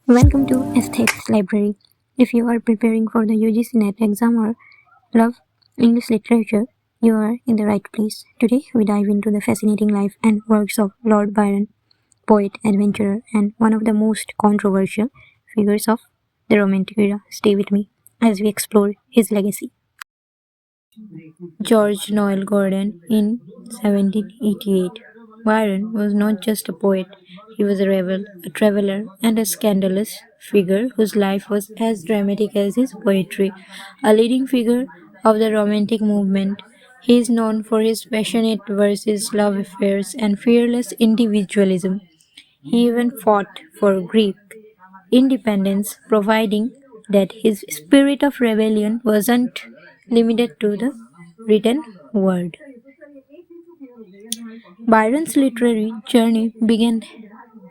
Welcome to Aesthetics Library. If you are preparing for the UGC NET exam or love English literature, you are in the right place. Today we dive into the fascinating life and works of Lord Byron, poet, adventurer, and one of the most controversial figures of the Romantic era. Stay with me as we explore his legacy. George Noel Gordon in 1788. Byron was not just a poet, he was a rebel, a traveler, and a scandalous figure whose life was as dramatic as his poetry. A leading figure of the Romantic movement, he is known for his passionate verses, love affairs, and fearless individualism. He even fought for Greek independence, providing that his spirit of rebellion wasn't limited to the written word. Byron's literary journey began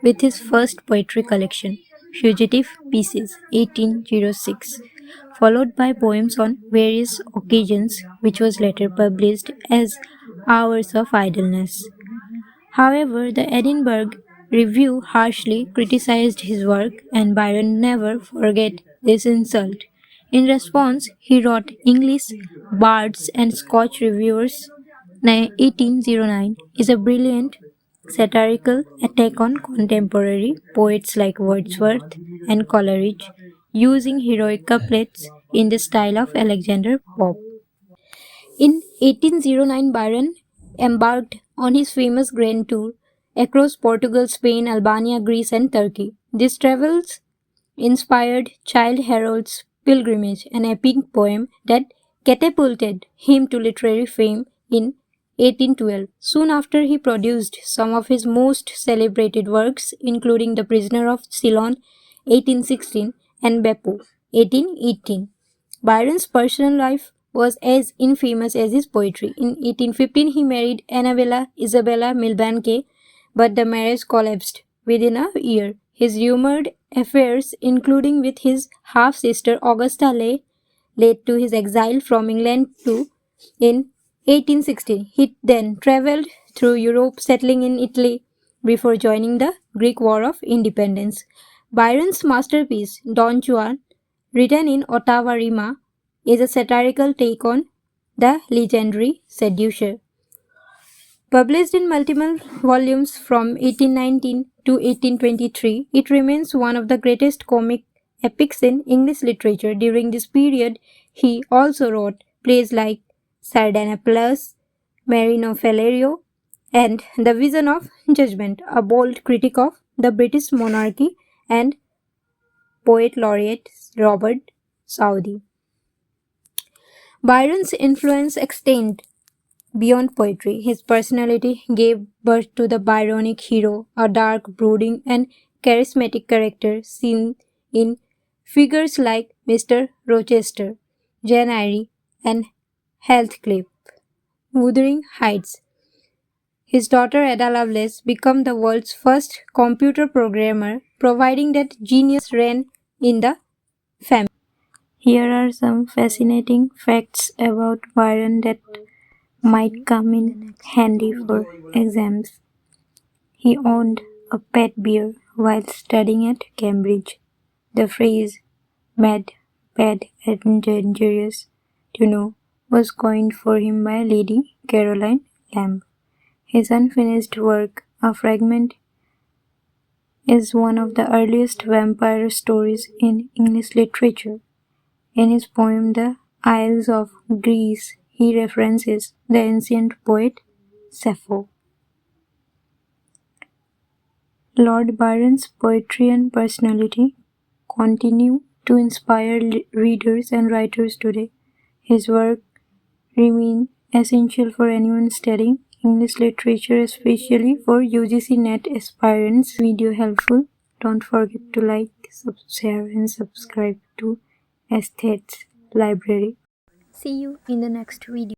with his first poetry collection, Fugitive Pieces, 1806, followed by poems on various occasions, which was later published as Hours of Idleness. However, the Edinburgh Review harshly criticized his work, and Byron never forgot this insult. In response, he wrote English Bards and Scotch Reviewers 1809 is a brilliant satirical attack on contemporary poets like Wordsworth and Coleridge, using heroic couplets in the style of Alexander Pope. In 1809, Byron embarked on his famous grand tour across Portugal, Spain, Albania, Greece, and Turkey. These travels inspired Childe Harold's Pilgrimage, an epic poem that catapulted him to literary fame in 1812. Soon after, he produced some of his most celebrated works, including The Prisoner of Ceylon, 1816, and Beppo, 1818. Byron's personal life was as infamous as his poetry. In 1815, he married Annabella Isabella Milbanke, but the marriage collapsed within a year. His rumored affairs, including with his half-sister Augusta Leigh, led to his exile from England in 1816. He then travelled through Europe, settling in Italy before joining the Greek War of Independence. Byron's masterpiece, Don Juan, written in Ottawa Rima, is a satirical take on the legendary seducer. Published in multiple volumes from 1819 to 1823, it remains one of the greatest comic epics in English literature. During this period, he also wrote plays like Sardanapalus, Marino Falerio, and The Vision of Judgment, a bold critique of the British monarchy, and poet laureate Robert Southey. Byron's influence extended beyond poetry. His personality gave birth to the Byronic Hero, a dark, brooding, and charismatic character seen in figures like Mr. Rochester, Jane Eyre, and Heathcliff. Wuthering Heights. His daughter Ada Lovelace became the world's first computer programmer, providing that genius ran in the family. Here are some fascinating facts about Byron that might come in handy for exams. He owned a pet bear while studying at Cambridge. The phrase mad, bad, and dangerous to know was coined for him by Lady Caroline Lamb. His unfinished work, A Fragment, is one of the earliest vampire stories in English literature. In his poem The Isles of Greece, he references the ancient poet Sappho. Lord Byron's poetry and personality continue to inspire readers and writers today. His work remains essential for anyone studying English literature, especially for UGC NET aspirants. Video helpful? Don't forget to like, share, and subscribe to Aesthetics Library. See you in the next video.